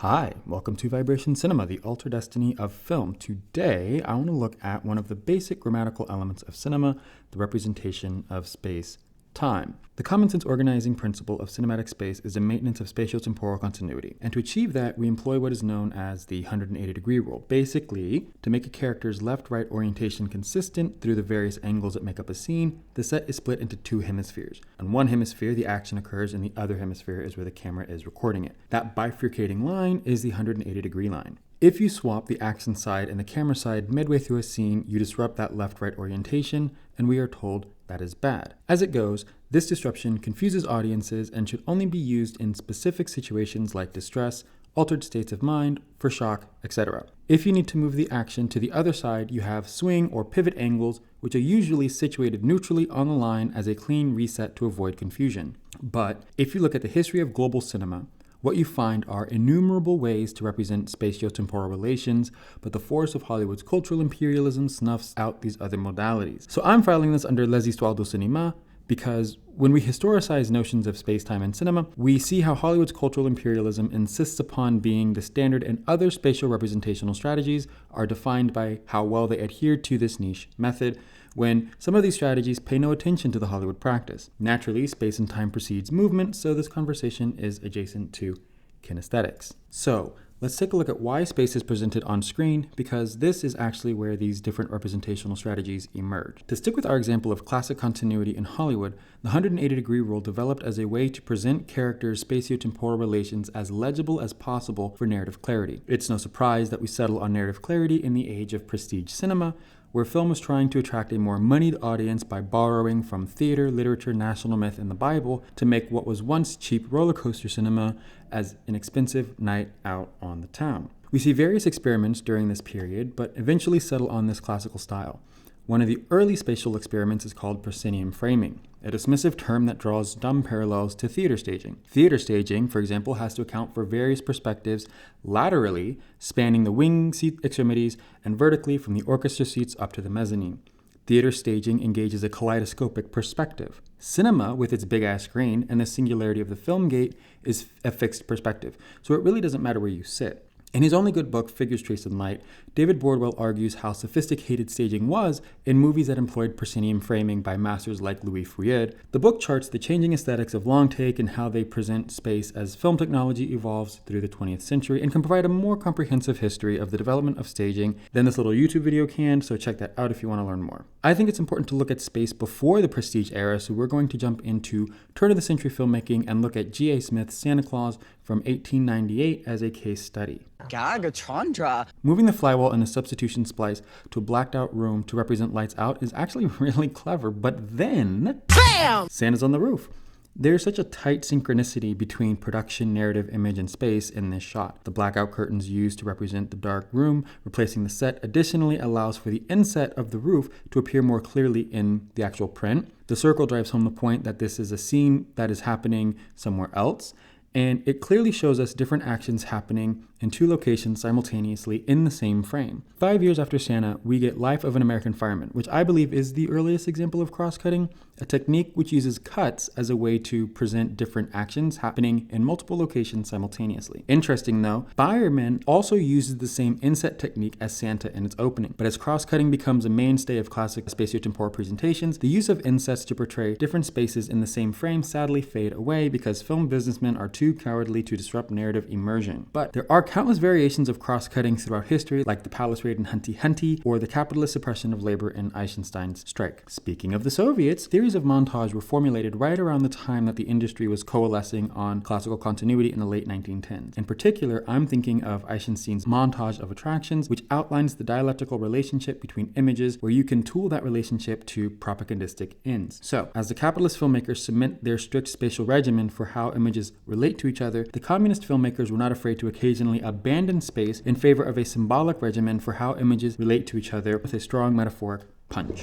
Hi, welcome to Vibration Cinema, the altered destiny of film. Today, I want to look at one of the basic grammatical elements of cinema, the representation of space-time. The common sense organizing principle of cinematic space is the maintenance of spatiotemporal continuity. And to achieve that, we employ what is known as the 180-degree rule. Basically, to make a character's left-right orientation consistent through the various angles that make up a scene, the set is split into two hemispheres. On one hemisphere, the action occurs, and the other hemisphere is where the camera is recording it. That bifurcating line is the 180-degree line. If you swap the action side and the camera side midway through a scene, you disrupt that left-right orientation, and we are told that is bad. As it goes, this disruption confuses audiences and should only be used in specific situations like distress, altered states of mind, for shock, etc. If you need to move the action to the other side, you have swing or pivot angles, which are usually situated neutrally on the line as a clean reset to avoid confusion. But if you look at the history of global cinema, what you find are innumerable ways to represent spatiotemporal relations, but the force of Hollywood's cultural imperialism snuffs out these other modalities. So I'm filing this under Les Histoires du Cinéma because when we historicize notions of space-time in cinema, we see how Hollywood's cultural imperialism insists upon being the standard, and other spatial representational strategies are defined by how well they adhere to this niche method, when some of these strategies pay no attention to the Hollywood practice. Naturally, space and time precedes movement, so this conversation is adjacent to kinesthetics. So, let's take a look at why space is presented on screen, because this is actually where these different representational strategies emerge. To stick with our example of classic continuity in Hollywood, the 180-degree rule developed as a way to present characters' spatiotemporal relations as legible as possible for narrative clarity. It's no surprise that we settle on narrative clarity in the age of prestige cinema, where film was trying to attract a more moneyed audience by borrowing from theater, literature, national myth, and the Bible to make what was once cheap roller coaster cinema as an expensive night out on the town. We see various experiments during this period, but eventually settle on this classical style. One of the early spatial experiments is called proscenium framing, a dismissive term that draws dumb parallels to theater staging. Theater staging, for example, has to account for various perspectives laterally, spanning the wing seat extremities, and vertically from the orchestra seats up to the mezzanine. Theater staging engages a kaleidoscopic perspective. Cinema, with its big-ass screen and the singularity of the film gate, is a fixed perspective, so it really doesn't matter where you sit. In his only good book, Figures Traced in Light, David Bordwell argues how sophisticated staging was in movies that employed proscenium framing by masters like Louis Feuillade. The book charts the changing aesthetics of long take and how they present space as film technology evolves through the 20th century, and can provide a more comprehensive history of the development of staging than this little YouTube video can, so check that out if you want to learn more. I think it's important to look at space before the Prestige era, so we're going to jump into turn-of-the-century filmmaking and look at G.A. Smith's Santa Claus from 1898 as a case study. Chandra. Moving the flywheel in a substitution splice to a blacked out room to represent lights out is actually really clever, but then BAM! Santa's on the roof. There's such a tight synchronicity between production, narrative, image, and space in this shot. The blackout curtains used to represent the dark room, replacing the set, additionally allows for the inset of the roof to appear more clearly in the actual print. The circle drives home the point that this is a scene that is happening somewhere else, and it clearly shows us different actions happening in two locations simultaneously in the same frame. 5 years after Santa, we get Life of an American Fireman, which I believe is the earliest example of cross-cutting, a technique which uses cuts as a way to present different actions happening in multiple locations simultaneously. Interesting though, Fireman also uses the same inset technique as Santa in its opening, but as cross-cutting becomes a mainstay of classic spatiotemporal presentations, the use of insets to portray different spaces in the same frame sadly fade away because film businessmen are too cowardly to disrupt narrative immersion. But there are countless variations of cross-cutting throughout history, like the Palace Raid in Hunty Hunty, or the capitalist suppression of labor in Eisenstein's strike. Speaking of the Soviets, theories of montage were formulated right around the time that the industry was coalescing on classical continuity in the late 1910s. In particular, I'm thinking of Eisenstein's montage of attractions, which outlines the dialectical relationship between images, where you can tool that relationship to propagandistic ends. So, as the capitalist filmmakers cement their strict spatial regimen for how images relate to each other, the communist filmmakers were not afraid to occasionally abandon space in favor of a symbolic regimen for how images relate to each other with a strong metaphoric punch.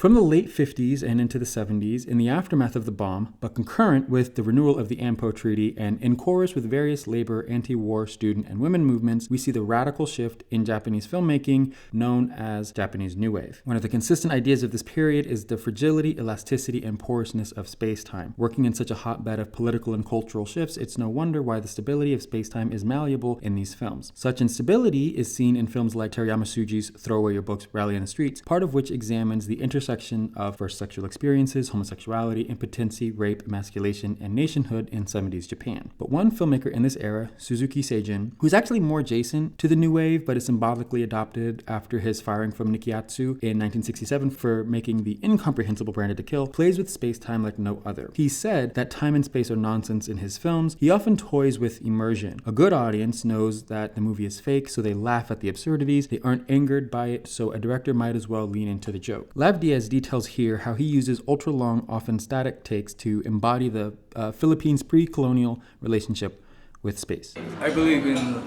From the late 50s and into the 70s, in the aftermath of the bomb, but concurrent with the renewal of the AMPO Treaty and in chorus with various labor, anti-war, student, and women movements, we see the radical shift in Japanese filmmaking known as Japanese New Wave. One of the consistent ideas of this period is the fragility, elasticity, and porousness of space-time. Working in such a hotbed of political and cultural shifts, it's no wonder why the stability of space-time is malleable in these films. Such instability is seen in films like Terayama Suji's Throw Away Your Books, Rally in the Streets, part of which examines the intersection of first sexual experiences, homosexuality, impotency, rape, emasculation, and nationhood in 70s Japan. But one filmmaker in this era, Suzuki Seijun, who's actually more adjacent to the New Wave but is symbolically adopted after his firing from Nikiatsu in 1967 for making the incomprehensible Branded to Kill, plays with space-time like no other. He said that time and space are nonsense in his films. He often toys with immersion. A good audience knows that the movie is fake, so they laugh at the absurdities. They aren't angered by it, so a director might as well lean into the joke. Lav Diaz details here how he uses ultra-long, often static takes to embody the Philippines' pre-colonial relationship with space. I believe in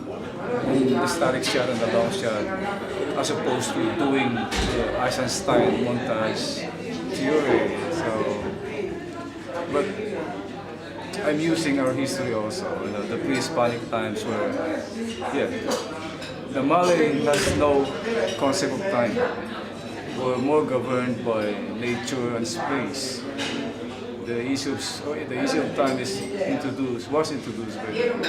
the static shot and the long shot as opposed to doing the Eisenstein montage theory. But I'm using our history also, the pre-Hispanic times where, the Malay has no concept of time. We're more governed by nature and space. The issue of time was introduced by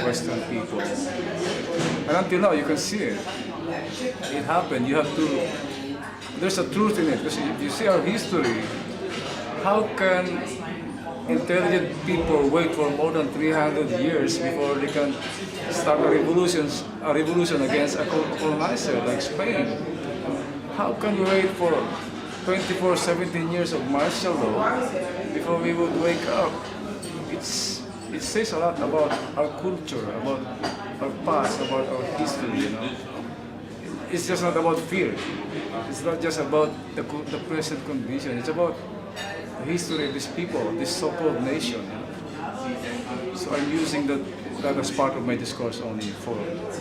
Western people. And until now, you can see it. It happened. There's a truth in it. Because if you see our history, how can intelligent people wait for more than 300 years before they can start a revolution against a colonizer like Spain? How can we wait for 17 years of martial law before we would wake up? It says a lot about our culture, about our past, about our history, It's just not about fear. It's not just about the present condition. It's about the history of these people, this so-called nation. So I'm using that as part of my discourse only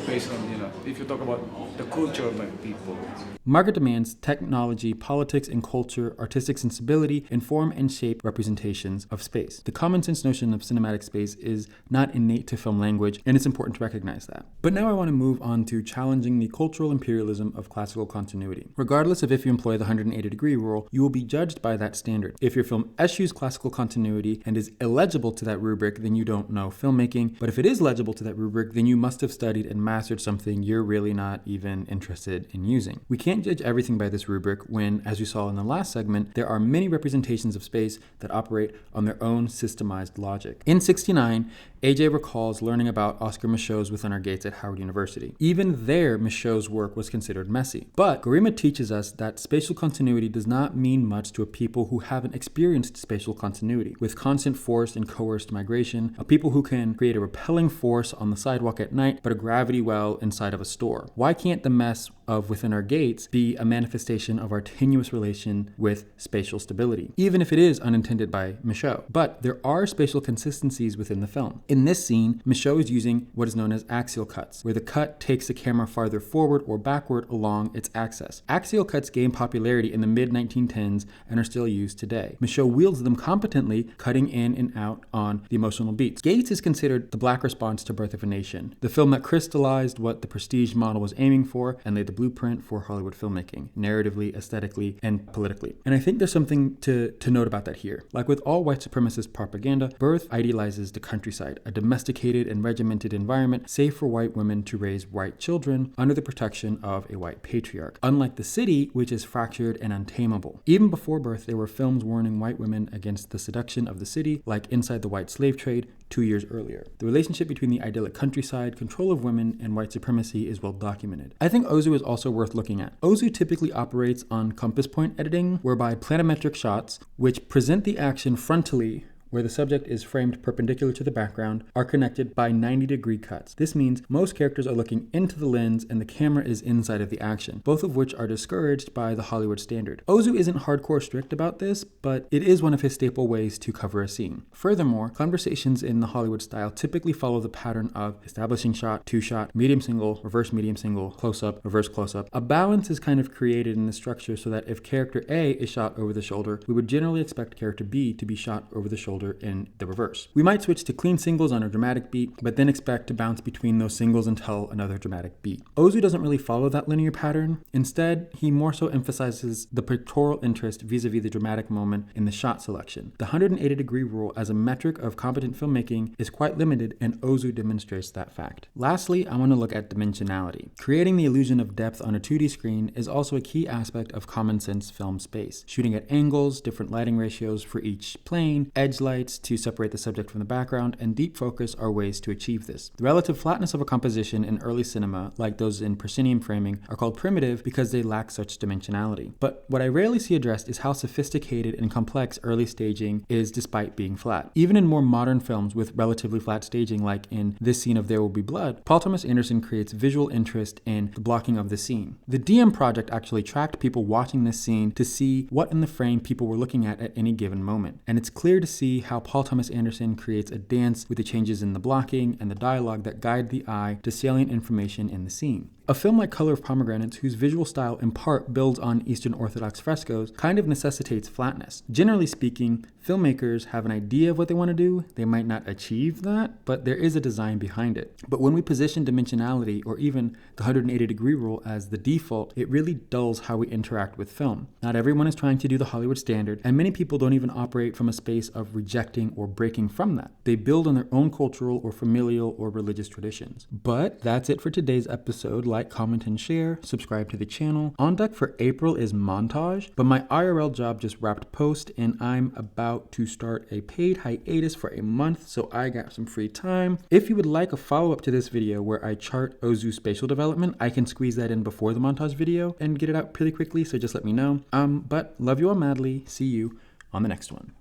based on, if you talk about the culture of my people. Market demands, technology, politics, and culture, artistic sensibility, inform and shape representations of space. The common sense notion of cinematic space is not innate to film language, and it's important to recognize that. But now I want to move on to challenging the cultural imperialism of classical continuity. Regardless of if you employ the 180-degree rule, you will be judged by that standard. If your film eschews classical continuity and is illegible to that rubric, then you don't know filmmaking. But if it is legible to that rubric, then you must have studied and mastered something you're really not even interested in using. We can't judge everything by this rubric when, as you saw in the last segment, there are many representations of space that operate on their own systemized logic. In '69, AJ recalls learning about Oscar Michaud's Within Our Gates at Howard University. Even there, Michaud's work was considered messy. But Gorima teaches us that spatial continuity does not mean much to a people who haven't experienced spatial continuity. With constant forced and coerced migration, a people who can create a repelling force on the sidewalk at night, but a gravity well inside of a store. Why can't the mess of Within Our Gates be a manifestation of our tenuous relation with spatial stability, even if it is unintended by Michaud? But there are spatial consistencies within the film. In this scene, Michaud is using what is known as axial cuts, where the cut takes the camera farther forward or backward along its axis. Axial cuts gained popularity in the mid-1910s and are still used today. Michaud wields them competently, cutting in and out on the emotional beats. Gates is considered the Black response to Birth of a Nation, the film that crystallized what the prestige model was aiming for and laid the blueprint for Hollywood filmmaking, narratively, aesthetically, and politically. And I think there's something to note about that here. Like with all white supremacist propaganda, Birth idealizes the countryside, a domesticated and regimented environment safe for white women to raise white children under the protection of a white patriarch. Unlike the city, which is fractured and untamable. Even before Birth, there were films warning white women against the seduction of the city, like Inside the White Slave Trade, 2 years earlier. The relationship between the idyllic countryside, control of women, and white supremacy is well documented. I think Ozu is also worth looking at. Ozu typically operates on compass point editing, whereby planimetric shots, which present the action frontally, where the subject is framed perpendicular to the background, are connected by 90-degree cuts. This means most characters are looking into the lens and the camera is inside of the action, both of which are discouraged by the Hollywood standard. Ozu isn't hardcore strict about this, but it is one of his staple ways to cover a scene. Furthermore, conversations in the Hollywood style typically follow the pattern of establishing shot, two-shot, medium single, reverse medium single, close-up, reverse close-up. A balance is kind of created in the structure so that if character A is shot over the shoulder, we would generally expect character B to be shot over the shoulder in the reverse. We might switch to clean singles on a dramatic beat, but then expect to bounce between those singles until another dramatic beat. Ozu doesn't really follow that linear pattern. Instead, he more so emphasizes the pictorial interest vis-a-vis the dramatic moment in the shot selection. The 180-degree rule as a metric of competent filmmaking is quite limited, and Ozu demonstrates that fact. Lastly, I want to look at dimensionality. Creating the illusion of depth on a 2D screen is also a key aspect of common sense film space. Shooting at angles, different lighting ratios for each plane, edge lights to separate the subject from the background, and deep focus are ways to achieve this. The relative flatness of a composition in early cinema, like those in proscenium framing, are called primitive because they lack such dimensionality. But what I rarely see addressed is how sophisticated and complex early staging is despite being flat. Even in more modern films with relatively flat staging, like in this scene of There Will Be Blood, Paul Thomas Anderson creates visual interest in the blocking of the scene. The DM project actually tracked people watching this scene to see what in the frame people were looking at any given moment. And it's clear to see how Paul Thomas Anderson creates a dance with the changes in the blocking and the dialogue that guide the eye to salient information in the scene. A film like Color of Pomegranates, whose visual style in part builds on Eastern Orthodox frescoes, kind of necessitates flatness. Generally speaking, filmmakers have an idea of what they want to do. They might not achieve that, but there is a design behind it. But when we position dimensionality, or even the 180-degree rule, as the default, it really dulls how we interact with film. Not everyone is trying to do the Hollywood standard, and many people don't even operate from a space of rejecting or breaking from that. They build on their own cultural or familial or religious traditions. But that's it for today's episode. Like, comment, and share. Subscribe to the channel. On deck for April is Montage, but my IRL job just wrapped post and I'm about to start a paid hiatus for a month, so I got some free time. If you would like a follow-up to this video where I chart Ozu's spatial development, I can squeeze that in before the montage video and get it out pretty quickly, so just let me know. But love you all madly. See you on the next one.